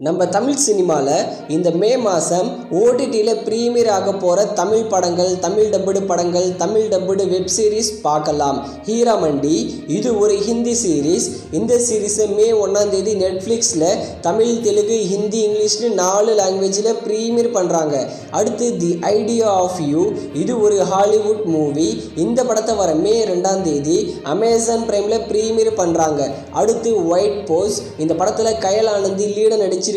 நம்ம தமிழ் சினிமாவில் இந்த மே மாதம் ஓடிடியில் ப்ரீமியர் ஆக போகிற தமிழ் படங்கள், தமிழ் டப்புடு படங்கள், தமிழ் டப்புடு வெப் சீரிஸ் பார்க்கலாம். ஹீரா மண்டி இது ஒரு ஹிந்தி சீரீஸ். இந்த சீரீஸை மே 1ஆம் தேதி நெட்ஃப்ளிக்ஸில் தமிழ், தெலுங்கு, ஹிந்தி, இங்கிலீஷ்னு 4 லாங்குவேஜில் ப்ரீமியர் பண்ணுறாங்க. அடுத்து தி ஐடியா ஆஃப் யூ இது ஒரு ஹாலிவுட் மூவி. இந்த படத்தை வர மே 2ஆம் தேதி அமேசான் பிரைமில் ப்ரீமியர் பண்ணுறாங்க. அடுத்து ஒயிட் போஸ்ட் இந்த படத்தில் கயல் ஆனந்தி லீட நடிச்சிருக்காங்க.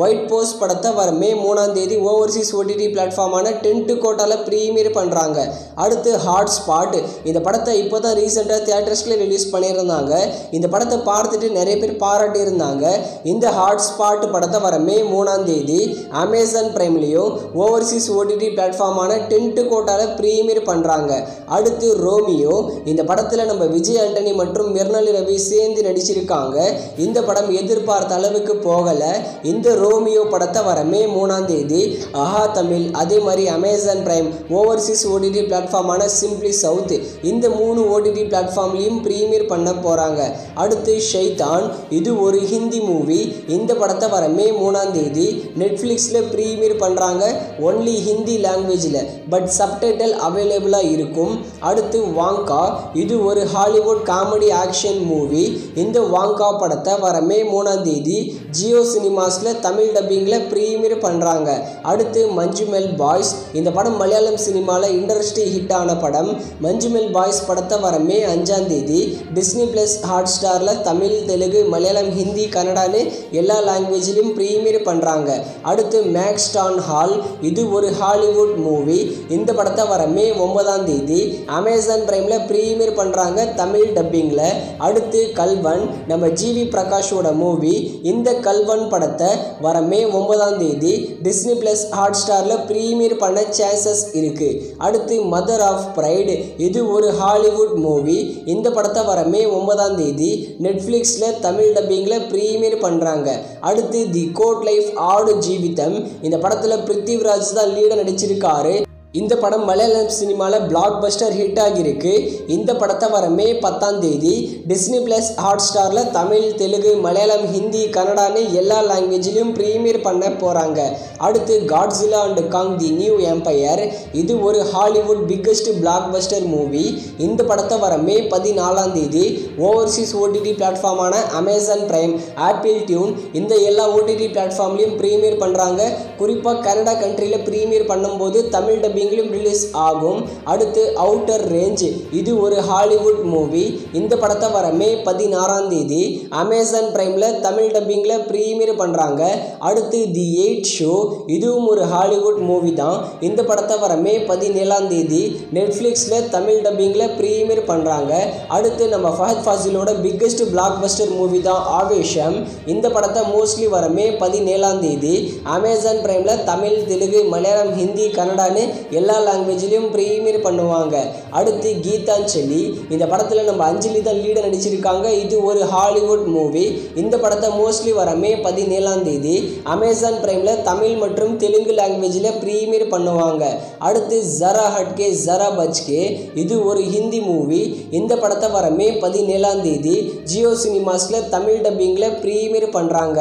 ஒயிட் போஸ்ட் படத்தை வர மே 3ஆம் தேதி ஓவர்சீஸ் ஓடிடி பிளாட்ஃபார்மான டென்ட் கோட்டாவில் ப்ரீமியர் பண்ணுறாங்க. அடுத்து ஹாட் ஸ்பாட் இந்த படத்தை இப்போ தான் ரீசெண்டாக தியேட்டர்ஸில் ரிலீஸ் பண்ணியிருந்தாங்க. இந்த படத்தை பார்த்துட்டு நிறைய பேர் பாராட்டி இருந்தாங்க. இந்த ஹாட் ஸ்பாட் படத்தை வர மே 3ஆம் தேதி அமேசான் பிரைம்லேயும் ஓவர்சீஸ் ஓடிடி பிளாட்ஃபார்மான டென்ட் கோட்டாவில் ப்ரீமியர் பண்ணுறாங்க. அடுத்து ரோமியோ இந்த படத்தில் நம்ம விஜய் ஆண்டனி மற்றும் மிர்னலி ரவி சேர்ந்து நடிச்சிருக்காங்க. இந்த படம் எதிர்பார்த்த அளவுக்கு போகலை. இந்த ரோமியோ படத்தை வர மே 3ஆம் தேதி ஆஹா தமிழ், அதே மாதிரி அமேசான் பிரைம், ஓவர்சீஸ் ஓடிடி பிளாட்ஃபார்மான சிம்பிளி சவுத் இந்த 3 ஓடிடி பிளாட்ஃபார்ம்லையும் ப்ரீமியர் பண்ண போகிறாங்க. அடுத்து ஷைத்தான் இது ஒரு ஹிந்தி மூவி. இந்த படத்தை வர மே 3ஆம் தேதி நெட்ஃப்ளிக்ஸில் ப்ரீமியர் பண்ணுறாங்க. ஒன்லி ஹிந்தி லாங்குவேஜில், பட் சப்டைட்டில் அவைலபிளாக இருக்கும். அடுத்து வாங்கா இது ஒரு ஹாலிவுட் காமெடி ஆக்ஷன் மூவி. இந்த வாங்கா படத்தை வர மே 3ஆம் தேதி ஜியோ சினிமாஸில் தமிழ் டப்பிங்கில் ப்ரீமியர் பண்ணுறாங்க. அடுத்து மஞ்சுமெல் பாய்ஸ் இந்த படம் மலையாளம் சினிமாவில் இண்டஸ்ட்ரி ஹிட் ஆன படம். மஞ்சுமெல் பாய்ஸ் படத்தை வர மே 5ஆம் தேதி டிஸ்னி ப்ளஸ் ஹாட் ஸ்டாரில் தமிழ், தெலுங்கு, மலையாளம், ஹிந்தி, கன்னடான்னு எல்லா லாங்குவேஜிலும் ப்ரீமியர் பண்ணுறாங்க. அடுத்து மேக்ஸ்டான் ஹால் இது ஒரு ஹாலிவுட் மூவி. இந்த படத்தை வர மே 9ஆம் தேதி அமேசான் பிரைமில் ப்ரீமியர் பண்ணுறாங்க தமிழ் டப்பிங்கில். அடுத்து கல்வன் நம்ம ஜிவி பிரகாஷோட மூவி. இந்த கல்வன் படத்தை வர மே 9ஆம் தேதி டிஸ்னி ப்ளஸ் ஹாட் ஸ்டாரில் ப்ரீமியர் பண்ண சான்சஸ் இருக்குது. அடுத்து மதர் ஆஃப் பிரைடு இது ஒரு ஹாலிவுட் மூவி. இந்த படத்தை வர மே 9ஆம் தேதி நெட்ஃப்ளிக்ஸில் தமிழ் டப்பிங்கில் ப்ரீமியர் பண்ணுறாங்க. அடுத்து தி கோட் லைஃப் ஆடு ஜீவிதம் இந்த படத்தில் பிருத்திவிராஜ் தான் லீட நடிச்சிருக்காரு. இந்த படம் மலையாளம் சினிமாவில் பிளாக் பஸ்டர் ஹிட் ஆகியிருக்கு. இந்த படத்தை வர மே 10ஆம் தேதி டிஸ்னி ப்ளஸ் ஹாட் ஸ்டாரில் தமிழ், தெலுங்கு, மலையாளம், ஹிந்தி, கன்னடான்னு எல்லா லாங்குவேஜிலும் ப்ரீமியர் பண்ண போகிறாங்க. அடுத்து Godzilla and Kong the new empire இது ஒரு Hollywood biggest blockbuster movie. இந்த படத்தை வர மே 14ஆம் தேதி ஓவர்சீஸ் ஓடிடி பிளாட்ஃபார்மான அமேசான் பிரைம், ஆப்பிள் டியூன் இந்த எல்லா ஓடிடி பிளாட்ஃபார்ம்லையும் ப்ரீமியர் பண்ணுறாங்க. குறிப்பாக கனடா கண்ட்ரியில் ப்ரீமியர் பண்ணும்போது தமிழ் டப்பிங் ரிலீஸ் ஆகும். அடுத்து அவுட்டர் ரேஞ்ச் இது ஒரு ஹாலிவுட் மூவி. இந்த படத்தை வர மே 16ஆம் தேதி அமேசான் பிரைமில் தமிழ் டப்பிங்கில் ப்ரீமியர் பண்ணுறாங்க. அடுத்து தி 8 ஷோ இதுவும் ஒரு ஹாலிவுட் மூவி தான். இந்த படத்தை வர மே 17ஆம் தேதி நெட்ஃப்ளிக்ஸில் தமிழ் டப்பிங்கில் ப்ரீமியர் பண்ணுறாங்க. அடுத்து நம்ம ஃபஹத் ஃபாசிலோட பிக்கஸ்ட் பிளாக் பஸ்டர் மூவி தான் ஆவேஷம். இந்த படத்தை மோஸ்ட்லி வர மே 17ஆம் தேதி அமேசான் பிரைமில் தமிழ், தெலுங்கு, மலையாளம், ஹிந்தி, கன்னடான்னு எல்லா லாங்குவேஜிலையும் ப்ரீமியர் பண்ணுவாங்க. அடுத்து கீதாஞ்சலி இந்த படத்தில் நம்ம அஞ்சலி தான் லீட நடிச்சிருக்காங்க. இது ஒரு ஹாலிவுட் மூவி. இந்த படத்தை மோஸ்ட்லி வர மே 17ஆம் தேதி அமேசான் பிரைமில் தமிழ் மற்றும் தெலுங்கு லாங்குவேஜில் ப்ரீமியர் பண்ணுவாங்க. அடுத்து ஜரா ஹட்கே ஜரா பச்கே இது ஒரு ஹிந்தி மூவி. இந்த படத்தை வர மே 17ஆம் தேதி ஜியோ சினிமாஸில் தமிழ் டப்பிங்கில் ப்ரீமியர் பண்ணுறாங்க.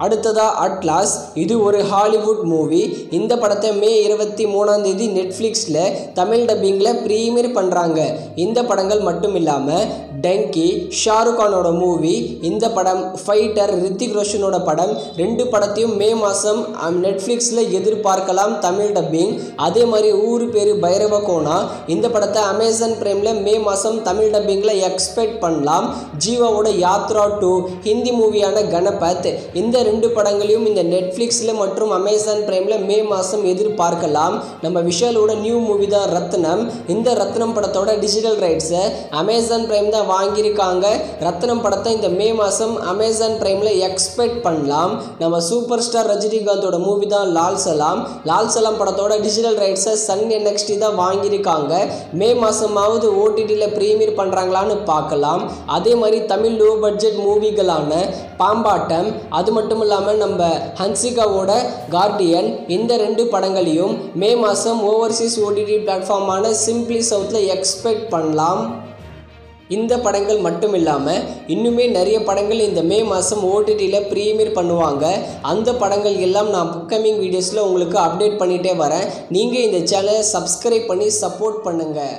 அடுத்ததா அட்லாஸ் இது ஒரு ஹாலிவுட் மூவி. இந்த படத்தை மே 23ஆம் தேதி நெட்ஃப்ளிக்ஸில் தமிழ் டப்பிங்கில் ப்ரீமியர் பண்ணுறாங்க. இந்த படங்கள் மட்டும் இல்லாமல் டங்கி ஷாருக் கானோட மூவி. இந்த படம் ஃபைட்டர் ரித்திக் ரோஷனோட படம். 2 படத்தையும் மே மாதம் நெட்ஃப்ளிக்ஸில் எதிர்பார்க்கலாம் தமிழ் டப்பிங். அதே மாதிரி ஊர் பேர் பைரவ கோனா இந்த படத்தை அமேசான் பிரைமில் மே மாதம் தமிழ் டப்பிங்கில் எக்ஸ்பெக்ட் பண்ணலாம். ஜீவாவோட யாத்ரா 2 ஹிந்தி மூவியான கணபத் இந்த 2 படங்களையும் இந்த நெட்ஃப்ளிக்ஸில் மற்றும் அமேசான் பிரைமில் மே மாதம் எதிர்பார்க்கலாம். நம்ம விஷாலோட நியூ மூவி தான் ரத்னம். இந்த ரத்னம் படத்தோட டிஜிட்டல் ரைட்ஸை அமேசான் பிரைம் தான் வாங்கியிருக்காங்க. ரத்னம் படத்தை இந்த மே மாதம் அமேசான் பிரைமில் எக்ஸ்பெக்ட் பண்ணலாம். நம்ம சூப்பர் ஸ்டார் ரஜினிகாந்தோட மூவி தான் லால் சலாம். லால் சலாம் படத்தோட டிஜிட்டல் ரைட்ஸை சன் NXT தான் வாங்கியிருக்காங்க. மே மாதமாவது ஓடிடியில் ப்ரீமியர் பண்ணுறாங்களான்னு பார்க்கலாம். அதே மாதிரி தமிழ் லோ பட்ஜெட் மூவிகளான பாம்பாட்டம் அது மட்டும் இல்லாமல் நம்ம ஹன்சிகாவோட கார்டியன் இந்த 2 படங்களையும் மே மாதம் ஓவர்சீஸ் ஓடிடி பிளாட்ஃபார்மான சிம்பிளி சவுத்தில் எக்ஸ்பெக்ட் பண்ணலாம். இந்த படங்கள் மட்டும் இல்லாமல் இன்னுமே நிறைய படங்கள் இந்த மே மாதம் ஓடிடியில் ப்ரீமியர் பண்ணுவாங்க. அந்த படங்கள் எல்லாம் நான் அப்கமிங் வீடியோஸில் உங்களுக்கு அப்டேட் பண்ணிகிட்டே வரேன். நீங்கள் இந்த சேனலை சப்ஸ்கிரைப் பண்ணி சப்போர்ட் பண்ணுங்கள்.